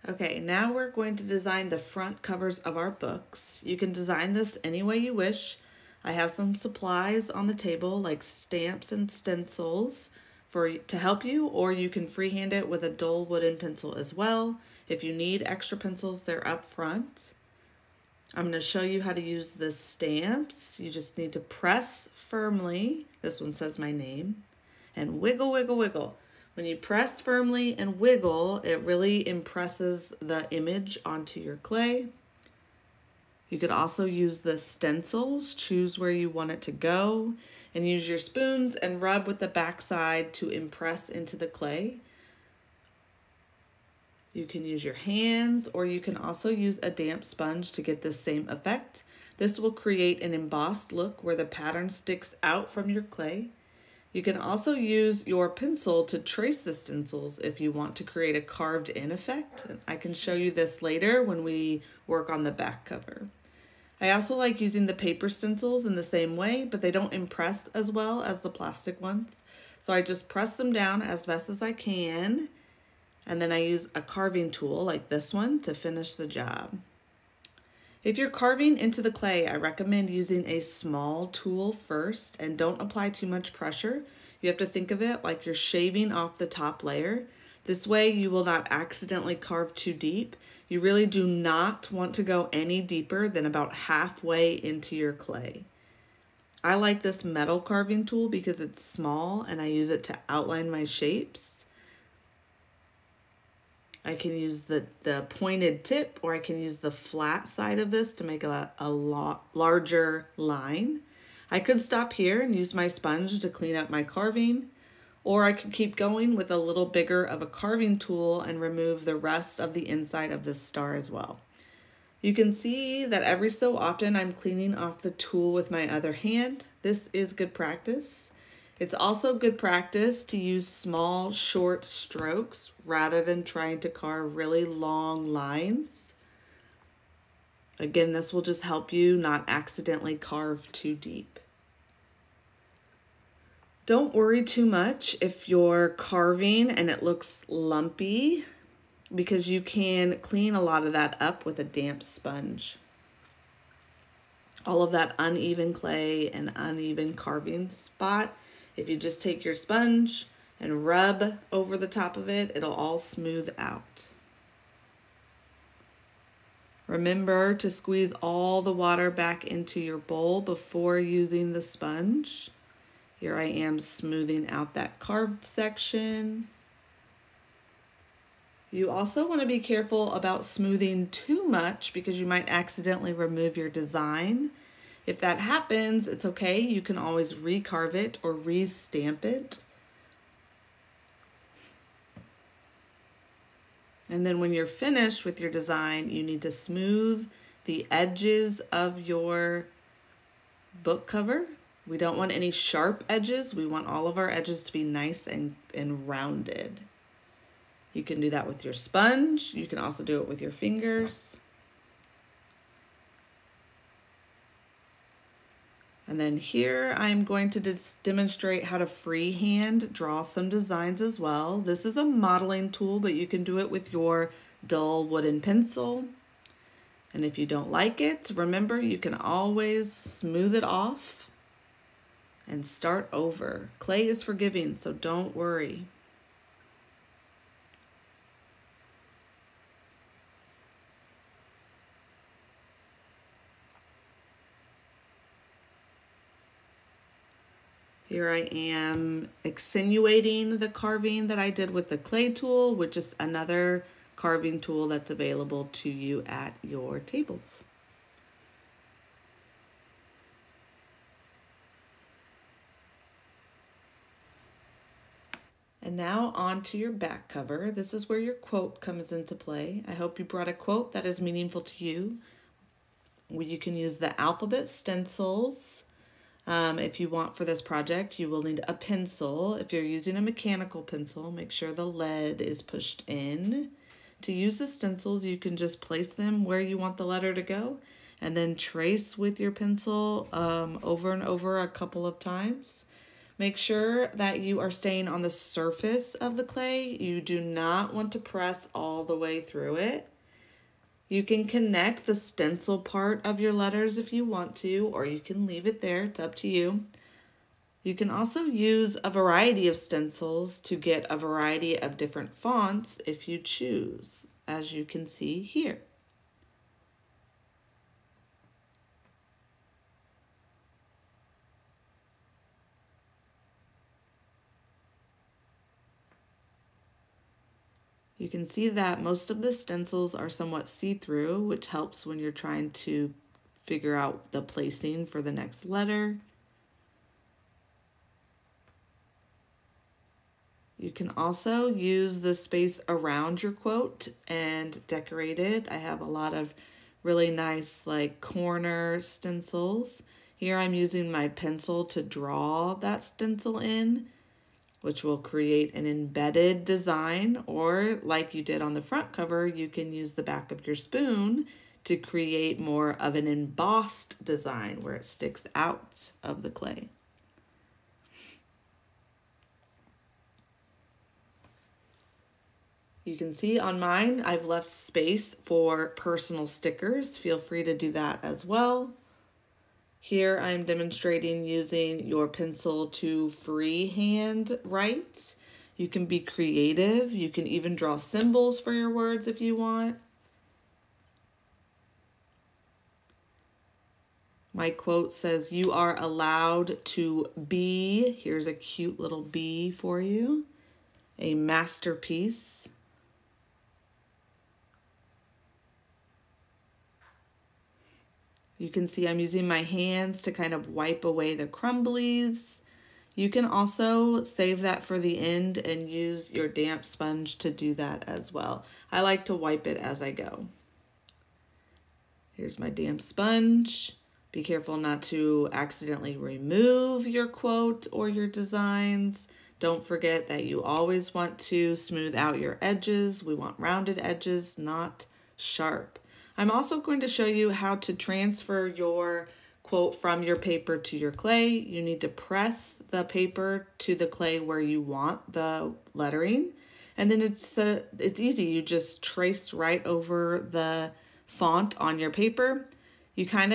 Okay, now we're going to design the front covers of our books. You can design this any way you wish. I have some supplies on the table like stamps and stencils to help you, or you can freehand it with a dull wooden pencil as well. If you need extra pencils, they're up front. I'm going to show you how to use the stamps. You just need to press firmly. This one says my name. And wiggle, wiggle, wiggle. When you press firmly and wiggle, it really impresses the image onto your clay. You could also use the stencils, choose where you want it to go, and use your spoons and rub with the backside to impress into the clay. You can use your hands, or you can also use a damp sponge to get the same effect. This will create an embossed look where the pattern sticks out from your clay. You can also use your pencil to trace the stencils if you want to create a carved in effect. I can show you this later when we work on the back cover. I also like using the paper stencils in the same way, but they don't impress as well as the plastic ones. So I just press them down as best as I can, and then I use a carving tool like this one to finish the job. If you're carving into the clay, I recommend using a small tool first and don't apply too much pressure. You have to think of it like you're shaving off the top layer. This way you will not accidentally carve too deep. You really do not want to go any deeper than about halfway into your clay. I like this metal carving tool because it's small and I use it to outline my shapes. I can use the pointed tip, or I can use the flat side of this to make a lot larger line. I could stop here and use my sponge to clean up my carving, or I could keep going with a little bigger of a carving tool and remove the rest of the inside of this star as well. You can see that every so often I'm cleaning off the tool with my other hand. This is good practice. It's also good practice to use small, short strokes rather than trying to carve really long lines. Again, this will just help you not accidentally carve too deep. Don't worry too much if you're carving and it looks lumpy, because you can clean a lot of that up with a damp sponge. All of that uneven clay and uneven carving spot, if you just take your sponge and rub over the top of it, it'll all smooth out. Remember to squeeze all the water back into your bowl before using the sponge. Here I am smoothing out that carved section. You also want to be careful about smoothing too much because you might accidentally remove your design. If that happens, it's okay. You can always recarve it or re-stamp it. And then when you're finished with your design, you need to smooth the edges of your book cover. We don't want any sharp edges. We want all of our edges to be nice and rounded. You can do that with your sponge. You can also do it with your fingers. And then here I'm going to just demonstrate how to freehand draw some designs as well. This is a modeling tool, but you can do it with your dull wooden pencil. And if you don't like it, remember you can always smooth it off and start over. Clay is forgiving, so don't worry. Here I am accentuating the carving that I did with the clay tool, which is another carving tool that's available to you at your tables. And now on to your back cover. This is where your quote comes into play. I hope you brought a quote that is meaningful to you. You can use the alphabet stencils. If you want for this project, you will need a pencil. If you're using a mechanical pencil, make sure the lead is pushed in. To use the stencils, you can just place them where you want the letter to go and then trace with your pencil over and over a couple of times. Make sure that you are staying on the surface of the clay. You do not want to press all the way through it. You can connect the stencil part of your letters if you want to, or you can leave it there. It's up to you. You can also use a variety of stencils to get a variety of different fonts if you choose, as you can see here. You can see that most of the stencils are somewhat see-through, which helps when you're trying to figure out the placing for the next letter. You can also use the space around your quote and decorate it. I have a lot of really nice like corner stencils. Here I'm using my pencil to draw that stencil in, which will create an embedded design, or like you did on the front cover, you can use the back of your spoon to create more of an embossed design where it sticks out of the clay. You can see on mine, I've left space for personal stickers. Feel free to do that as well. Here I'm demonstrating using your pencil to freehand write. You can be creative. You can even draw symbols for your words if you want. My quote says, "You are allowed to be," here's a cute little bee for you, "a masterpiece." You can see I'm using my hands to kind of wipe away the crumblies. You can also save that for the end and use your damp sponge to do that as well. I like to wipe it as I go. Here's my damp sponge. Be careful not to accidentally remove your quote or your designs. Don't forget that you always want to smooth out your edges. We want rounded edges, not sharp. I'm also going to show you how to transfer your quote from your paper to your clay. You need to press the paper to the clay where you want the lettering, and then it's easy. You just trace right over the font on your paper. I kind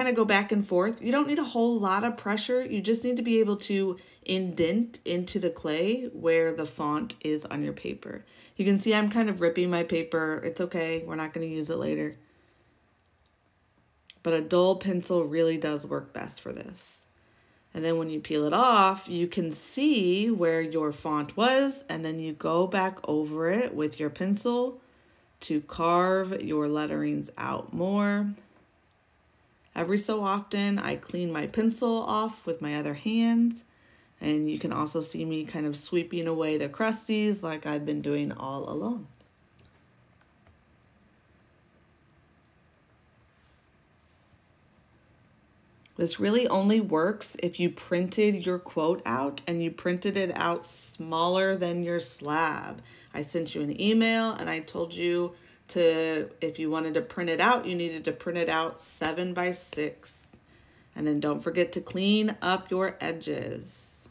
of go back and forth. You don't need a whole lot of pressure. You just need to be able to indent into the clay where the font is on your paper. You can see I'm kind of ripping my paper. It's okay. We're not going to use it later. But a dull pencil really does work best for this. And then when you peel it off, you can see where your font was, and then you go back over it with your pencil to carve your letterings out more. Every so often, I clean my pencil off with my other hand, and you can also see me kind of sweeping away the crusties like I've been doing all along. This really only works if you printed your quote out and you printed it out smaller than your slab. I sent you an email and I told you if you wanted to print it out, you needed to print it out 7 by 6. And then don't forget to clean up your edges.